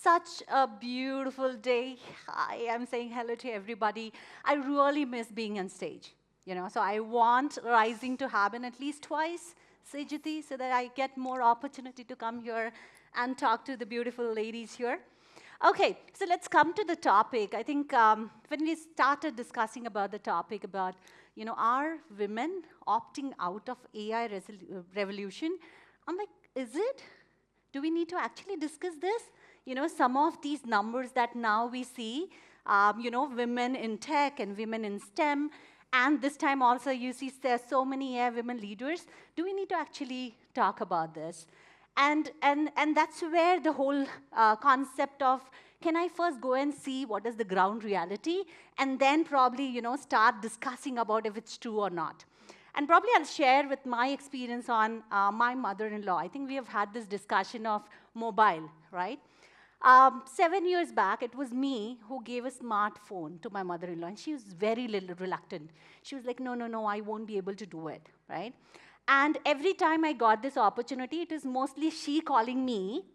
Such a beautiful day. Hi, I'm saying hello to everybody. I really miss being on stage, so I want Rising to happen at least twice, Sejati, so that I get more opportunity to come here and talk to the beautiful ladies here. Okay, so let's come to the topic. I think when we started discussing about the topic about, are women opting out of AI revolution? I'm like, is it? Do we need to actually discuss this? Some of these numbers that now we see, women in tech and women in STEM, and this time also you see there's so many women leaders. Do we need to actually talk about this? And that's where the whole concept of, can I first go and see what is the ground reality, and then probably, start discussing about if it's true or not. And probably I'll share with my experience on my mother-in-law. I think we have had this discussion of mobile, right? 7 years back, it was me who gave a smartphone to my mother-in-law, and she was very little reluctant. She was like, no, no, no, I won't be able to do it, right? And every time I got this opportunity, it is mostly she calling me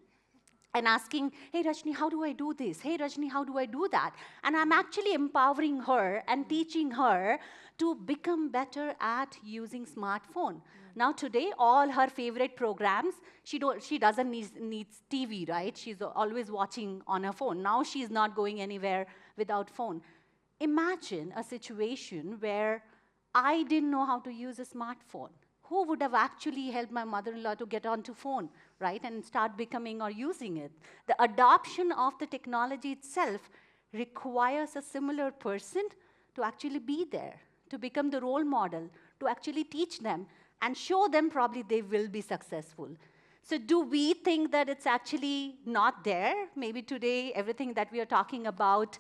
and asking, hey, Rajni, how do I do this? Hey, Rajni, how do I do that? And I'm actually empowering her and teaching her to become better at using smartphone. Now today, all her favorite programs, she doesn't need TV, right? She's always watching on her phone. Now she's not going anywhere without phone. Imagine a situation where I didn't know how to use a smartphone. Who would have actually helped my mother-in-law to get onto phone, right, and start becoming or using it? The adoption of the technology itself requires a similar person to actually be there, to become the role model, to actually teach them and show them probably they will be successful. So do we think that it's actually not there? Maybe today, everything that we are talking about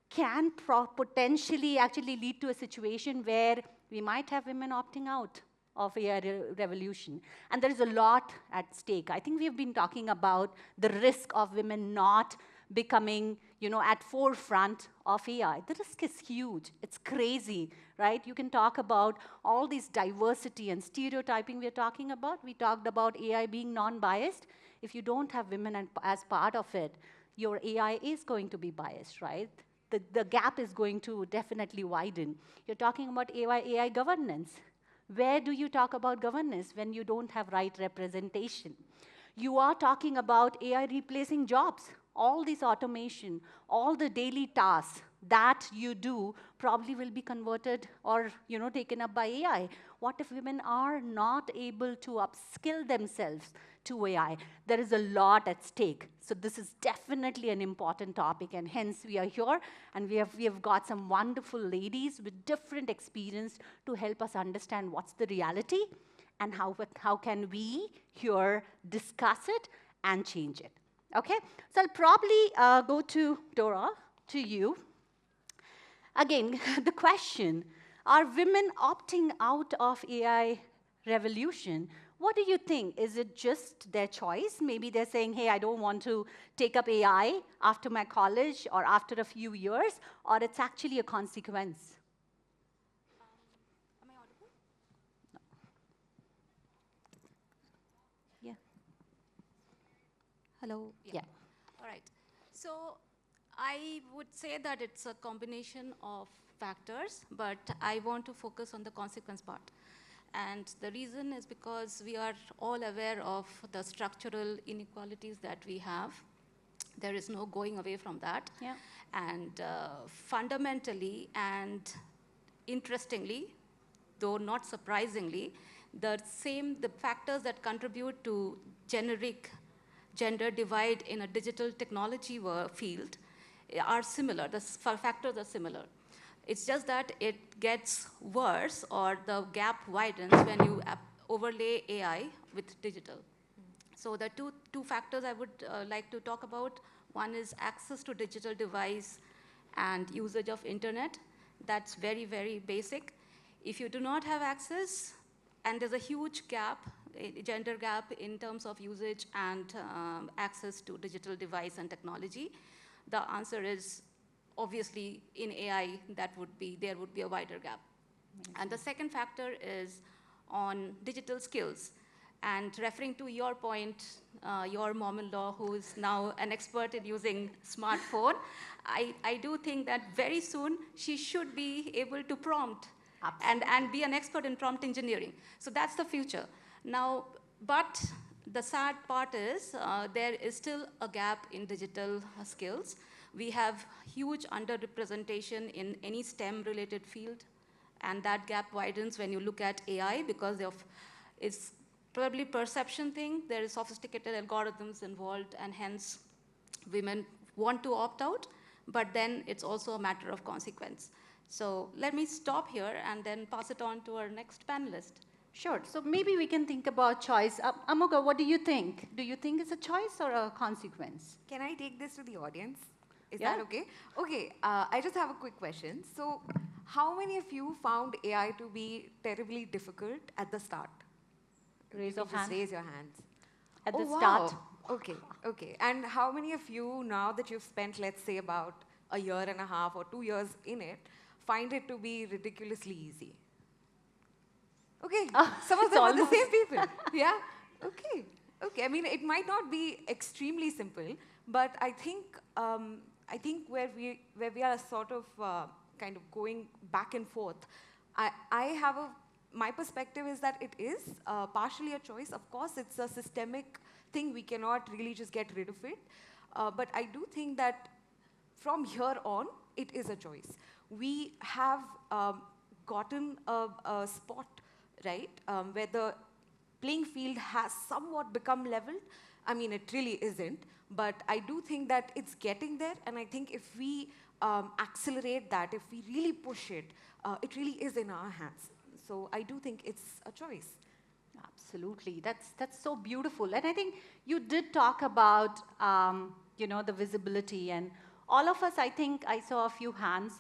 can potentially actually lead to a situation where we might have women opting out of AI revolution. And there is a lot at stake. I think we have been talking about the risk of women not becoming, at forefront of AI. The risk is huge. It's crazy, right? You can talk about all this diversity and stereotyping we're talking about. We talked about AI being non-biased. If you don't have women as part of it, your AI is going to be biased, right? The gap is going to definitely widen. You're talking about AI governance. Where do you talk about governance when you don't have right representation? You are talking about AI replacing jobs. All this automation, all the daily tasks that you do probably will be converted or taken up by AI. What if women are not able to upskill themselves to AI? There is a lot at stake. So this is definitely an important topic, and hence we are here, and we have got some wonderful ladies with different experience to help us understand what's the reality and how can we here discuss it and change it. Okay, so I'll probably go to Dora, to you. Again, the question, are women opting out of AI revolution? What do you think? Is it just their choice? Maybe they're saying, hey, I don't want to take up AI after my college or after a few years, or it's actually a consequence? Am I audible? No. Yeah. Hello? Yeah. All right. So I would say that it's a combination of factors, but I want to focus on the consequence part. And the reason is because we are all aware of the structural inequalities that we have. There is no going away from that. Yeah. And fundamentally and interestingly, though not surprisingly, the factors that contribute to generic gender divide in a digital technology field are similar. The factors are similar. It's just that it gets worse, or the gap widens when you overlay AI with digital. So the two factors I would like to talk about, one is access to digital device and usage of internet. That's very, very basic. If you do not have access, and there's a huge gap, a gender gap in terms of usage and access to digital device and technology, the answer is obviously in AI, there would be a wider gap. And the second factor is on digital skills. And referring to your point, your mom-in-law, who is now an expert in using smartphone, I do think that very soon she should be able to prompt and be an expert in prompt engineering. So that's the future. Now, but the sad part is there is still a gap in digital skills. We have huge underrepresentation in any STEM-related field, and that gap widens when you look at AI because of its probably perception thing. There is sophisticated algorithms involved, and hence women want to opt out, but then it's also a matter of consequence. So let me stop here and then pass it on to our next panelist. Sure. So maybe we can think about choice. Amoga, what do you think? Do you think it's a choice or a consequence? Can I take this to the audience? Is Yeah. that okay? Okay, I just have a quick question. So, how many of you found AI to be terribly difficult at the start? Raise You of can just hand. raise your hands. At Oh, the wow. start. Okay, okay. And how many of you, now that you've spent, let's say, about a year and a half or 2 years in it, find it to be ridiculously easy? Okay, some of it's them are the almost- same people. Yeah, okay, okay. I mean, it might not be extremely simple, but I think where we are sort of kind of going back and forth, I have my perspective is that it is partially a choice. Of course, it's a systemic thing. We cannot really just get rid of it. But I do think that from here on, it is a choice. We have gotten a spot, right, where the playing field has somewhat become leveled. I mean, it really isn't, but I do think that it's getting there, and I think if we accelerate that, if we really push it, it really is in our hands. So I do think it's a choice. Absolutely. That's so beautiful. And I think you did talk about, the visibility. And all of us, I think I saw a few hands.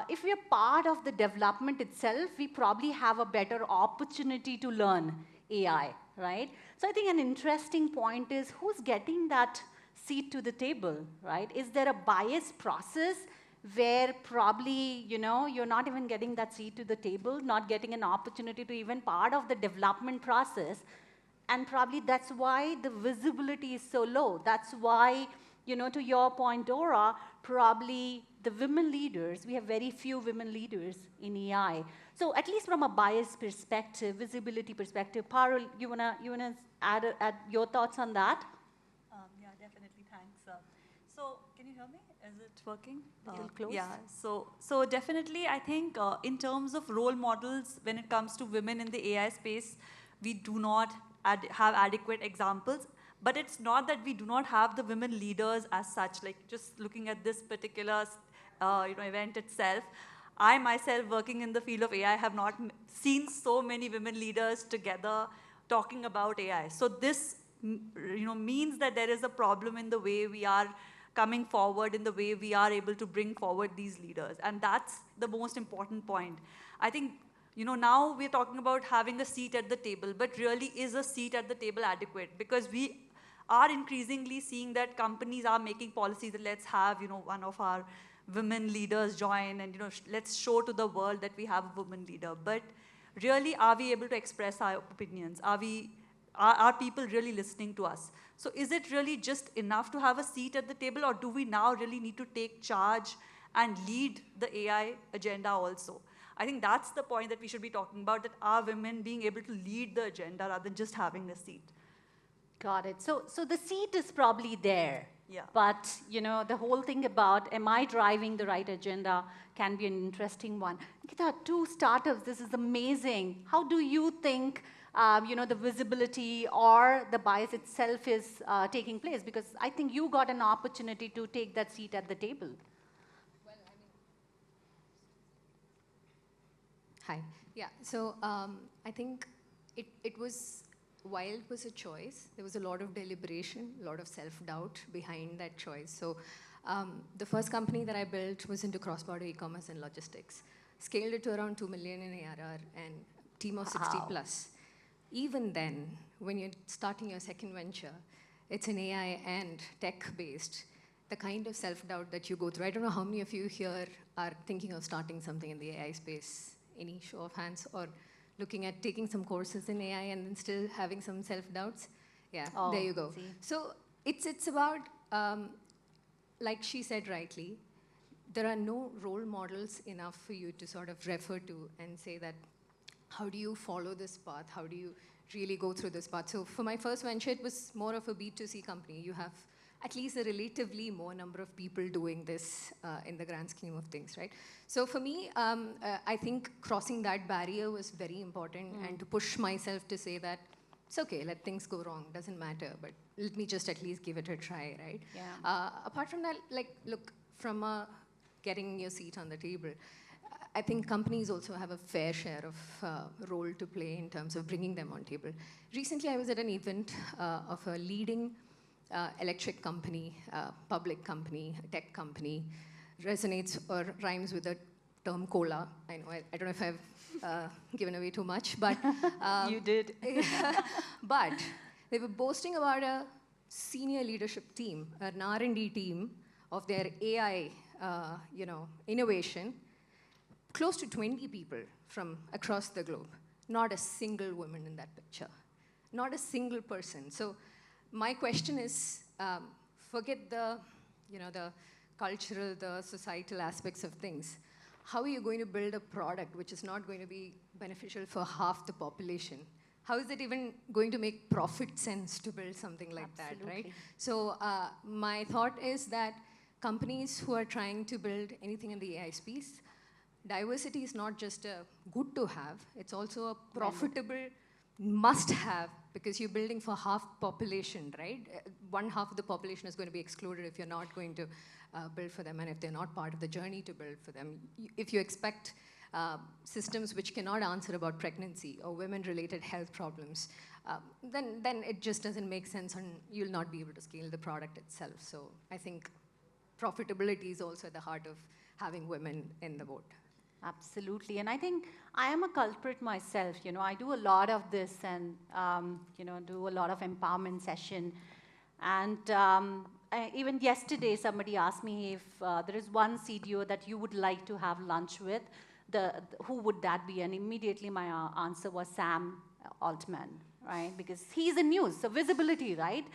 If we are part of the development itself, we probably have a better opportunity to learn AI, right? So I think an interesting point is who's getting that seat to the table, right? Is there a bias process where probably, you're not even getting that seat to the table, not getting an opportunity to even part of the development process, and probably that's why the visibility is so low. That's why, to your point, Dora, probably the women leaders, we have very few women leaders in AI. So at least from a bias perspective, visibility perspective, Parul, you wanna add your thoughts on that? Yeah, definitely. Thanks. So, can you hear me? Is it working? A little close. Yeah. So definitely, I think in terms of role models, when it comes to women in the AI space, we do not have adequate examples. But it's not that we do not have the women leaders as such. Like just looking at this particular, event itself, I myself, working in the field of AI, have not seen so many women leaders together talking about AI. So this, means that there is a problem in the way we are coming forward, in the way we are able to bring forward these leaders. And that's the most important point. I think, now we're talking about having a seat at the table, but really is a seat at the table adequate? Because we are increasingly seeing that companies are making policies that let's have, one of our women leaders join and, let's show to the world that we have a woman leader. But really, are we able to express our opinions? Are people really listening to us? So is it really just enough to have a seat at the table, or do we now really need to take charge and lead the AI agenda also? I think that's the point that we should be talking about, that are women being able to lead the agenda rather than just having a seat. Got it. So the seat is probably there. Yeah. But, the whole thing about am I driving the right agenda can be an interesting one. Nikita, 2 startups, this is amazing. How do you think, the visibility or the bias itself is taking place? Because I think you got an opportunity to take that seat at the table. Hi. Yeah. So I think it was, while it was a choice, there was a lot of deliberation, a lot of self-doubt behind that choice. So the first company that I built was into cross-border e-commerce and logistics. Scaled it to around 2 million in ARR and team of 60 plus. Even then, when you're starting your second venture, it's an AI and tech-based. The kind of self-doubt that you go through. I don't know how many of you here are thinking of starting something in the AI space. Any show of hands? Or looking at taking some courses in AI and then still having some self-doubts. Yeah, Oh, there you go. see. So it's about, like she said rightly, there are no role models enough for you to sort of refer to and say that, how do you follow this path? How do you really go through this path? So for my first venture, it was more of a B2C company. You have at least a relatively more number of people doing this in the grand scheme of things, right? So for me, I think crossing that barrier was very important, and to push myself to say that it's okay, let things go wrong, doesn't matter, but let me just at least give it a try, right? Yeah. Apart from that, like, look, from getting your seat on the table, I think companies also have a fair share of role to play in terms of bringing them on table. Recently, I was at an event of a leading electric company, public company, tech company, resonates or rhymes with the term cola. I know, I don't know if I've given away too much, but You did. but they were boasting about a senior leadership team, an R&D team of their AI, innovation, close to 20 people from across the globe. Not a single woman in that picture. Not a single person. So my question is, forget the cultural, the societal aspects of things. How are you going to build a product which is not going to be beneficial for half the population? How is it even going to make profit sense to build something like that, right? Absolutely. So my thought is that companies who are trying to build anything in the AI space, diversity is not just a good to have, it's also a profitable must have, because you're building for half population, right? One half of the population is going to be excluded if you're not going to build for them, and if they're not part of the journey to build for them. If you expect systems which cannot answer about pregnancy or women-related health problems, then it just doesn't make sense, and you'll not be able to scale the product itself. So I think profitability is also at the heart of having women in the boat. Absolutely, and I think I am a culprit myself. I do a lot of this and do a lot of empowerment session. And even yesterday, somebody asked me if there is one CDO that you would like to have lunch with. Who would that be? And immediately my answer was Sam Altman, right? Because he's in news, so visibility, right?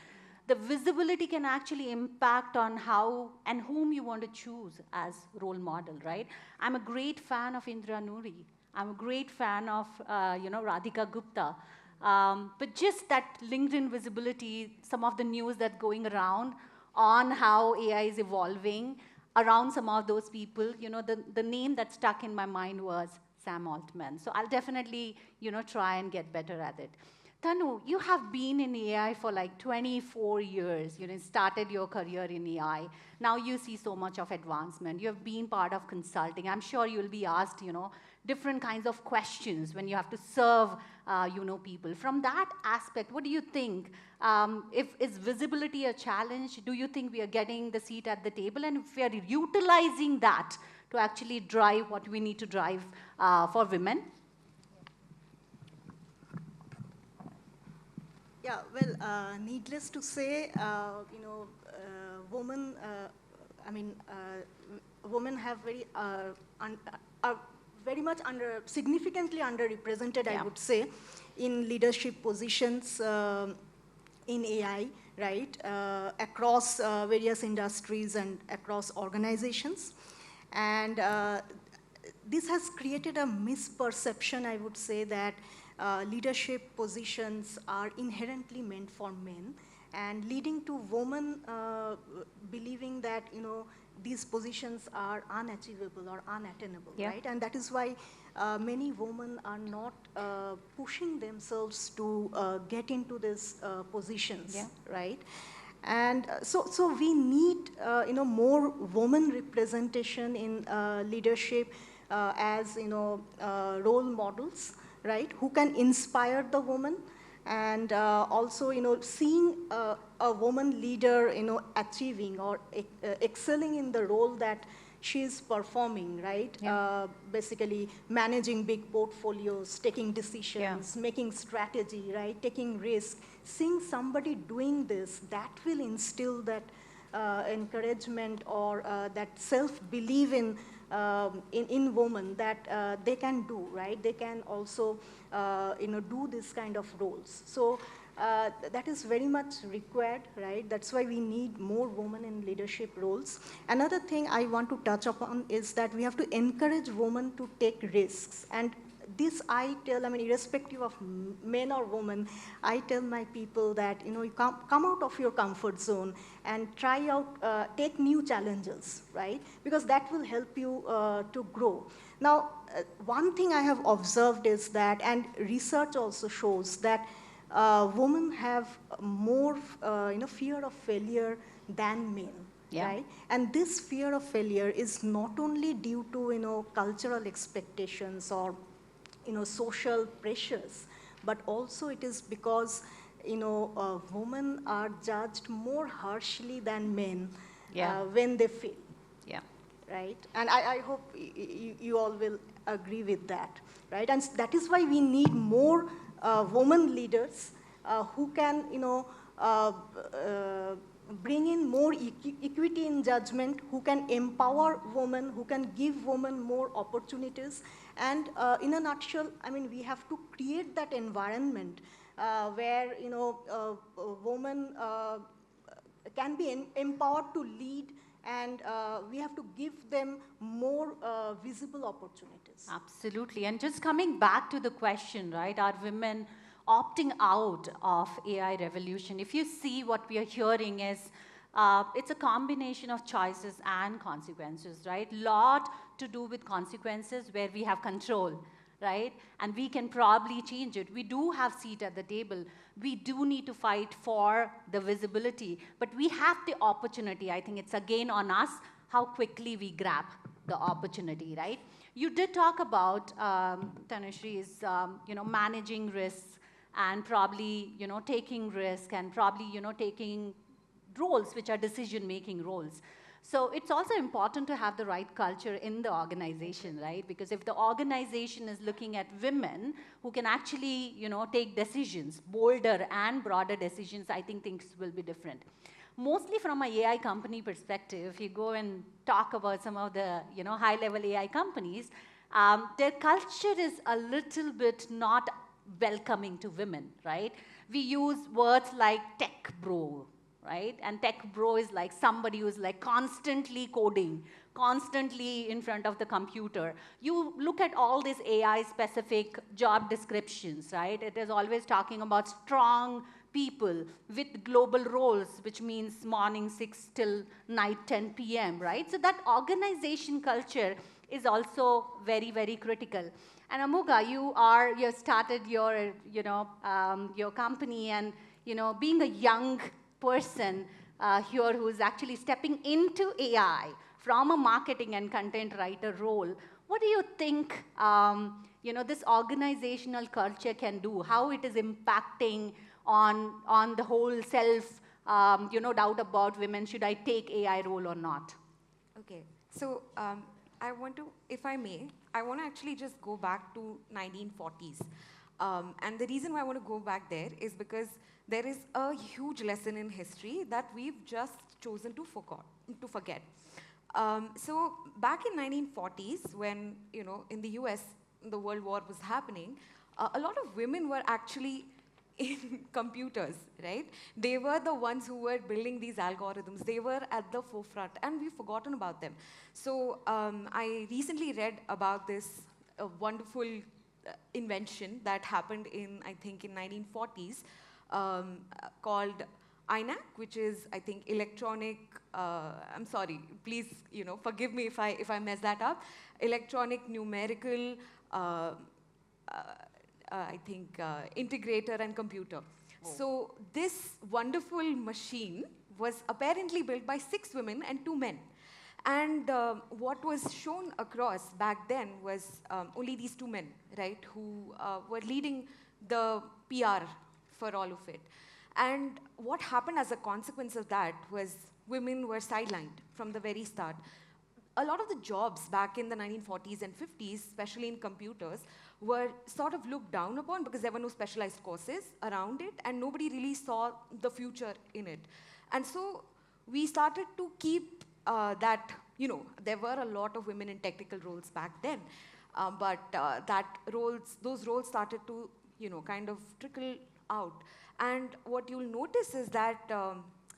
The visibility can actually impact on how and whom you want to choose as role model, right? I'm a great fan of Indra Nooyi. I'm a great fan of, Radhika Gupta. But just that LinkedIn visibility, some of the news that's going around on how AI is evolving around some of those people, the name that stuck in my mind was Sam Altman. So I'll definitely, try and get better at it. Tanu, you have been in AI for like 24 years. Started your career in AI. Now you see so much of advancement. You have been part of consulting. I'm sure you'll be asked, different kinds of questions when you have to serve, people. From that aspect, what do you think? Is visibility a challenge? Do you think we are getting the seat at the table? And if we are utilizing that to actually drive what we need to drive for women? Yeah, well, needless to say, women, women have are very much significantly underrepresented, Yeah. I would say, in leadership positions in AI, right, across various industries and across organizations. And this has created a misperception, I would say, that leadership positions are inherently meant for men, and leading to women believing that these positions are unachievable or unattainable, Yeah. right? And that is why many women are not pushing themselves to get into these positions, Yeah. right? And so we need more woman representation in leadership as role models, right, who can inspire the woman, and also seeing a woman leader achieving or excelling in the role that she is performing, right? Yeah. Basically managing big portfolios, taking decisions, making strategy, right, taking risk. Seeing somebody doing this, that will instill that encouragement or that self-belief in in women that they can do, right? They can also, do this kind of roles. So that is very much required, right? That's why we need more women in leadership roles. Another thing I want to touch upon is that we have to encourage women to take risks. And this I tell, irrespective of men or women, I tell my people that, you come out of your comfort zone and try out, take new challenges, right? Because that will help you to grow. Now, one thing I have observed is that, and research also shows that women have more, fear of failure than men. Yeah. Right? And this fear of failure is not only due to, cultural expectations or, social pressures, but also it is because, women are judged more harshly than men when they fail. Yeah. Right? And I hope you all will agree with that, right? And that is why we need more women leaders who can, bring in more equity in judgment, who can empower women, who can give women more opportunities. And in a nutshell, we have to create that environment where, women can be empowered to lead, and we have to give them more visible opportunities. Absolutely. And just coming back to the question, right, are women opting out of AI revolution? If you see, what we are hearing is it's a combination of choices and consequences, right? Lot to do with consequences where we have control, right? And we can probably change it. We do have seat at the table. We do need to fight for the visibility, but we have the opportunity. I think it's again on us how quickly we grab the opportunity, right? You did talk about, Tanushree, managing risks and probably, taking risk and probably, taking roles which are decision-making roles. So it's also important to have the right culture in the organization, right? Because if the organization is looking at women who can actually, take decisions, bolder and broader decisions, I think things will be different. Mostly from an AI company perspective, if you go and talk about some of the, high-level AI companies, their culture is a little bit not welcoming to women, right? We use words like tech bro, right? And tech bro is like somebody who's like constantly coding, constantly in front of the computer. You look at all these AI-specific job descriptions, right? It is always talking about strong people with global roles, which means morning 6 till night 10 p.m., right? So that organization culture is also very, very critical. And Amuga, you started your, your company, and, being a young person here who's actually stepping into AI from a marketing and content writer role, what do you think, this organizational culture can do? How it is impacting on the whole self, doubt about women, should I take AI role or not? Okay, so I want to, if I may, I want to actually just go back to 1940s. And the reason why I want to go back there is because there is a huge lesson in history that we've just chosen to forget. So back in 1940s, when, in the US, the World War was happening, a lot of women were actually in computers, right? They were the ones who were building these algorithms. They were at the forefront, and we've forgotten about them. So I recently read about this wonderful invention that happened in, I think, in 1940s, called INAC, which is, I think, electronic, I'm sorry, please, forgive me if I mess that up, electronic numerical, I think, integrator and computer. Oh. So this wonderful machine was apparently built by 6 women and 2 men. And what was shown across back then was only these 2 men, right, who were leading the PR for all of it. And what happened as a consequence of that was women were sidelined from the very start. A lot of the jobs back in the 1940s and 50s, especially in computers, were sort of looked down upon because there were no specialized courses around it, and nobody really saw the future in it. And so we started to keep that you know, there were a lot of women in technical roles back then, but those roles started to, you know, kind of trickle out. And what you'll notice is that,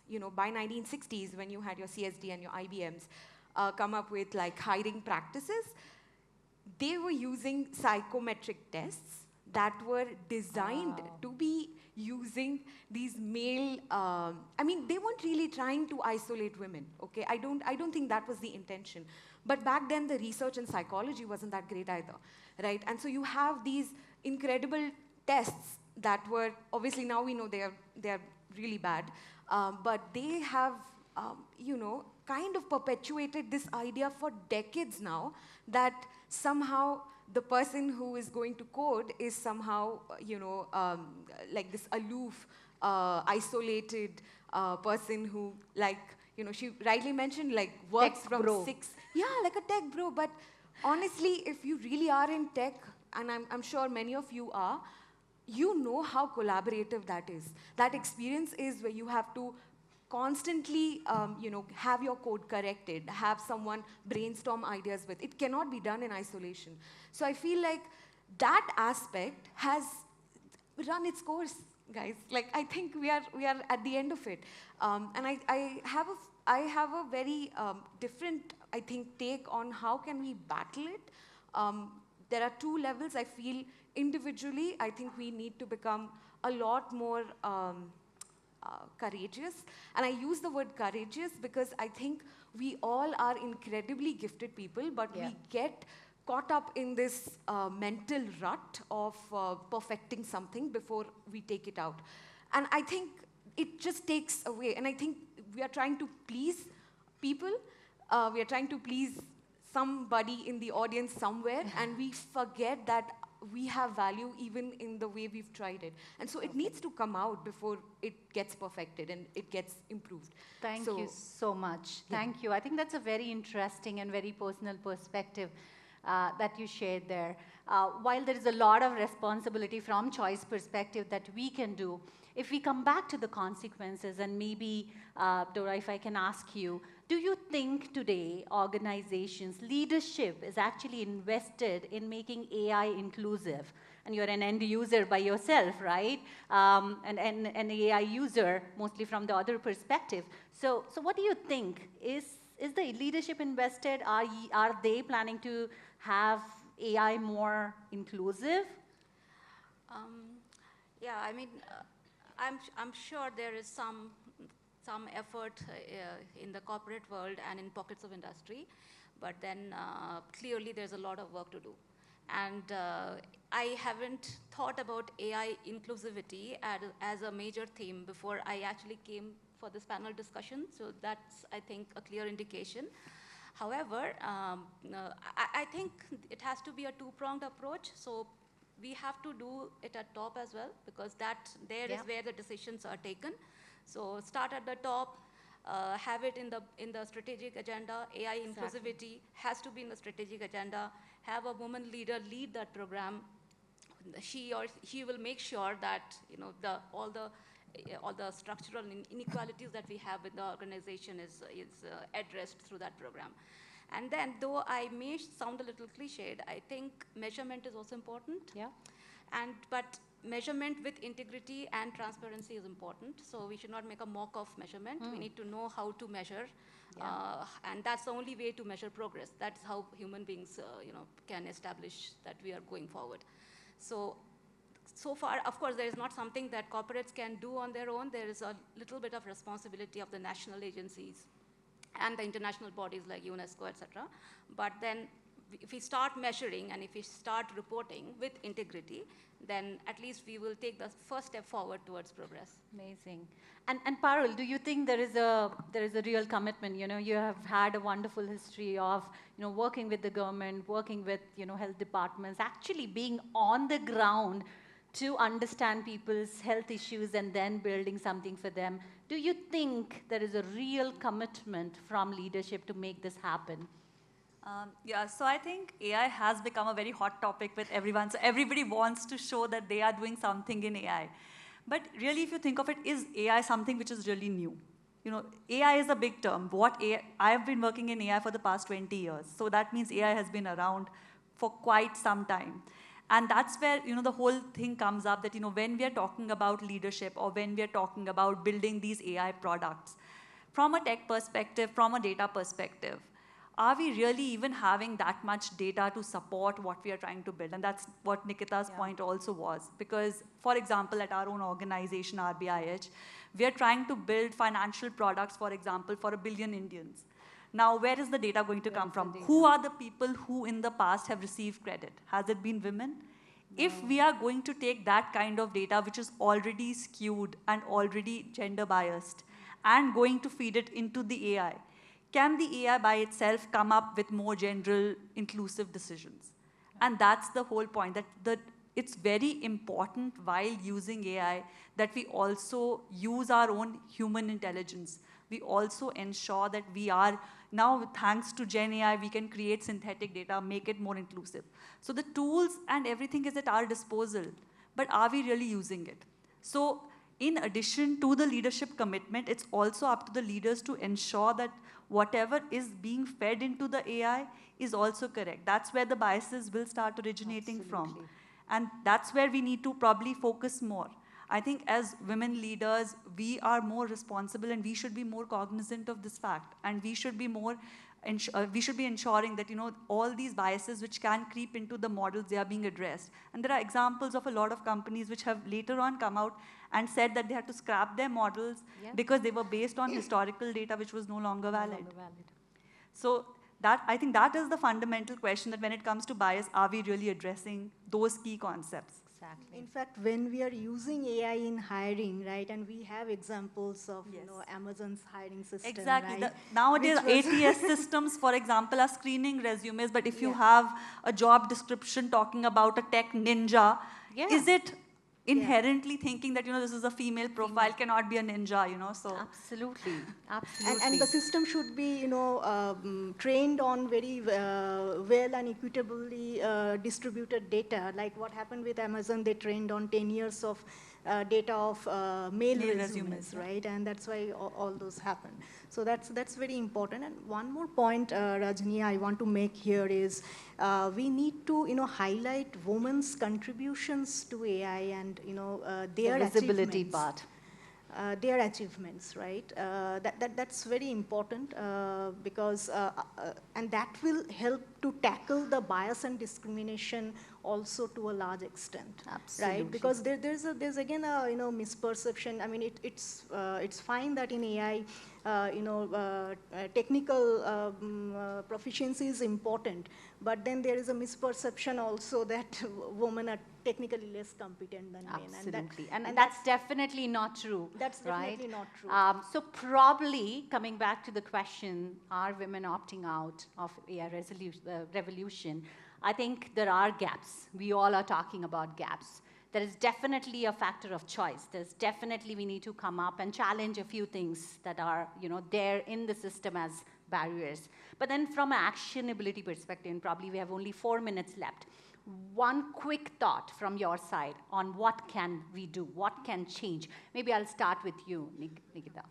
you know, by 1960s, when you had your CSD and your IBMs come up with like hiring practices, they were using psychometric tests that were designed to be using these male, I mean, they weren't really trying to isolate women, okay? I don't think that was the intention. But back then, the research in psychology wasn't that great either, right? And so you have these incredible tests that were, obviously now we know they are really bad, but they have, you know, kind of perpetuated this idea for decades now that somehow the person who is going to code is somehow, you know, like this aloof, isolated person who, like, you know, she rightly mentioned, like, works Tech from bro. 6. Yeah, like a tech bro. But honestly, if you really are in tech, and I'm sure many of you are, you know how collaborative that is. That experience is where you have to constantly, you know, have your code corrected, have someone brainstorm ideas with. It cannot be done in isolation. So I feel like that aspect has run its course, guys. Like, I think we are at the end of it. And I have a very different, I think, take on how can we battle it. There are two levels. I feel individually, I think we need to become a lot more courageous. And I use the word courageous because I think we all are incredibly gifted people, but we get caught up in this mental rut of perfecting something before we take it out. And I think it just takes away. And I think we are trying to please people. We are trying to please somebody in the audience somewhere, and we forget that we have value even in the way we've tried it. And so it needs to come out before it gets perfected and it gets improved. Thank you so much. Thank you. I think that's a very interesting and very personal perspective that you shared there. While there is a lot of responsibility from choice perspective that we can do, if we come back to the consequences, and maybe, Dora, if I can ask you, do you think today organizations, leadership is actually invested in making AI inclusive? And you're an end user by yourself, right? And an AI user, mostly from the other perspective. So what do you think? Is the leadership invested? Are they planning to have AI more inclusive? Yeah, I mean, I'm sure there is some effort in the corporate world and in pockets of industry, but then clearly there's a lot of work to do. And I haven't thought about AI inclusivity as a major theme before I actually came for this panel discussion, so that's, I think, a clear indication. However, I think it has to be a two-pronged approach, so we have to do it at top as well, because there is where the decisions are taken. So start at the top, have it in the strategic agenda. AI inclusivity has to be in the strategic agenda. Have a woman leader lead that program. She will make sure that, you know, all the structural inequalities that we have in the organization is addressed through that program. And then, though I may sound a little cliched, I think measurement is also important. Yeah. But measurement with integrity and transparency is important. So we should not make a mock of measurement. We need to know how to measure. And that's the only way to measure progress. That's how human beings you know, can establish that we are going forward. So far, of course, there is not something that corporates can do on their own. There is a little bit of responsibility of the national agencies and the international bodies like UNESCO, et cetera. But then if we start measuring and if we start reporting with integrity, then at least we will take the first step forward towards progress. Amazing. And Parul, do you think there is a real commitment? You know, you have had a wonderful history of, you know, working with the government, working with, you know, health departments, actually being on the ground to understand people's health issues and then building something for them. Do you think there is a real commitment from leadership to make this happen? Yeah, so I think AI has become a very hot topic with everyone. So everybody wants to show that they are doing something in AI. But really, if you think of it, is AI something which is really new? AI is a big term. What AI? I have been working in AI for the past 20 years. So that means AI has been around for quite some time. And that's where, the whole thing comes up that, when we are talking about leadership or when we are talking about building these AI products, from a tech perspective, from a data perspective, are we really even having that much data to support what we are trying to build? And that's what Nikita's point also was. Because, for example, at our own organization, RBIH, we are trying to build financial products, for example, for 1 billion Indians. Now, where is the data going to come from? Who are the people who in the past have received credit? Has it been women? No. If we are going to take that kind of data, which is already skewed and already gender biased, and going to feed it into the AI, can the AI by itself come up with more general, inclusive decisions? And that's the whole point, that it's very important while using AI that we also use our own human intelligence. We also ensure that we are, now thanks to Gen AI, we can create synthetic data, make it more inclusive. So the tools and everything is at our disposal, but are we really using it? So in addition to the leadership commitment, it's also up to the leaders to ensure that whatever is being fed into the AI is also correct. That's where the biases will start originating from. And that's where we need to probably focus more. I think as women leaders, we are more responsible and we should be more cognizant of this fact. And we should be more, we should be ensuring that, all these biases which can creep into the models, they are being addressed. And there are examples of a lot of companies which have later on come out and said that they had to scrap their models because they were based on historical data which was no longer valid. So I think that is the fundamental question, that when it comes to bias, are we really addressing those key concepts? Exactly. In fact, when we are using AI in hiring, right, and we have examples of, Amazon's hiring system, exactly. right? Nowadays, ATS systems, for example, are screening resumes, but if you have a job description talking about a tech ninja, is it inherently thinking that, this is a female profile, cannot be a ninja, so. Absolutely, absolutely. And the system should be, trained on very well and equitably distributed data. Like what happened with Amazon, they trained on 10 years of data of male resumes, right? And that's why all those happen. So that's very important. And one more point, Rajni, I want to make here is we need to, highlight women's contributions to AI and, their the visibility achievements. part. Their achievements, right? That's very important because, and that will help to tackle the bias and discrimination also to a large extent, Absolutely. right? Because there's again a misperception. I mean, it's fine that in AI, technical proficiency is important, but then there is a misperception also that women are technically less competent than men. Absolutely, and that's definitely not true. That's right? definitely not true. So probably, coming back to the question, are women opting out of AI revolution? I think there are gaps. We all are talking about gaps. There is definitely a factor of choice. There's definitely we need to come up and challenge a few things that are there in the system as barriers. But then from an actionability perspective, and probably we have only 4 minutes left, one quick thought from your side on what can we do, what can change. Maybe I'll start with you, Nikita.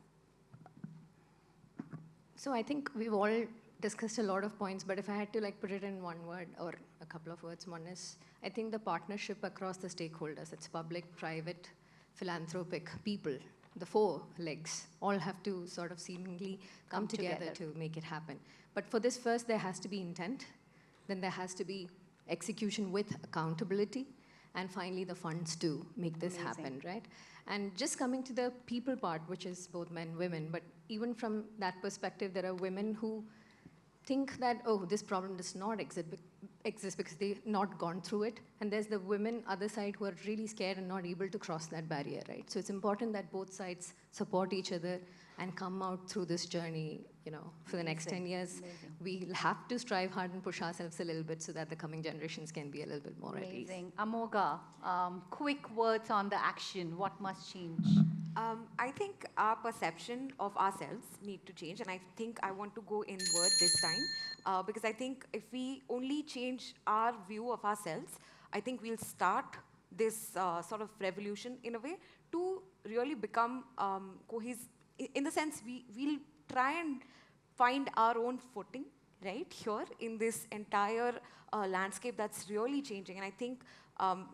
So I think we've all discussed a lot of points, but if I had to put it in one word or a couple of words, one is, I think the partnership across the stakeholders, it's public, private, philanthropic, people, the 4 legs, all have to sort of seemingly come together to make it happen. But for this first, there has to be intent, then there has to be execution with accountability, and finally the funds to make this happen, right? And just coming to the people part, which is both men, women, but even from that perspective, there are women who think that, oh, this problem does not exist because they've not gone through it. And there's the women other side who are really scared and not able to cross that barrier, right? So it's important that both sides support each other and come out through this journey, for the next 10 years. We'll have to strive hard and push ourselves a little bit so that the coming generations can be a little bit more at ease. Amoga, quick words on the action. What must change? I think our perception of ourselves need to change, and I think I want to go inward this time because I think if we only change our view of ourselves, I think we'll start this sort of revolution in a way to really become in the sense we'll try and find our own footing, right, here in this entire landscape that's really changing. And I think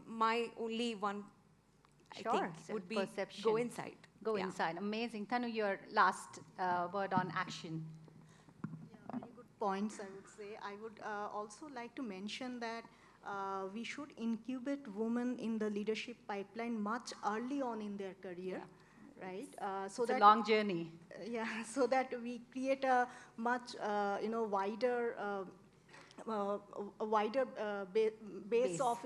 my only one, I think, would be Self-perception. go inside. Go Yeah. inside. Amazing. Tanu, your last word on action. Yeah, very good points, I would say. I would also like to mention that we should incubate women in the leadership pipeline much early on in their career, right? So It's a that long journey. yeah, so that we create a much wider a wider base of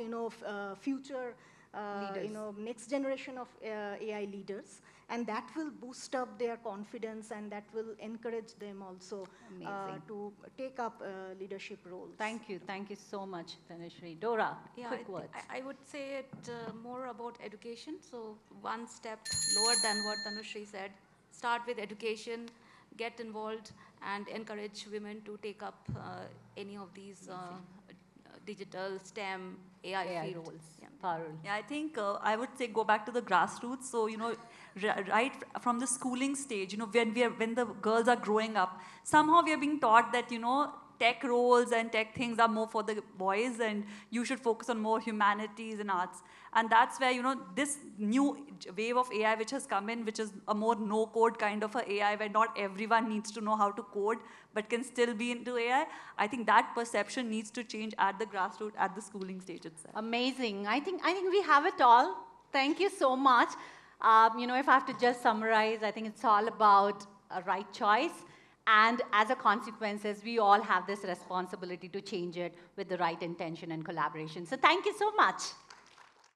future Leaders. next generation of AI leaders, and that will boost up their confidence, and that will encourage them also Amazing. to take up leadership roles. Thank you so much, Tanushree. Dora, Yeah, quick words. I would say it more about education. So one step lower than what Tanushree said. Start with education, get involved, and encourage women to take up any of these digital, STEM, AI field. roles. Yeah. Parul. Yeah, I think I would say go back to the grassroots. So, right from the schooling stage, when the girls are growing up, somehow we are being taught that, tech roles and tech things are more for the boys and you should focus on more humanities and arts. And that's where, this new wave of AI which has come in, which is a more no-code kind of a AI where not everyone needs to know how to code, but can still be into AI. I think that perception needs to change at the grassroots, at the schooling stage itself. Amazing. I think we have it all. Thank you so much. If I have to just summarize, I think it's all about a right choice. And as a consequence, we all have this responsibility to change it with the right intention and collaboration. So thank you so much.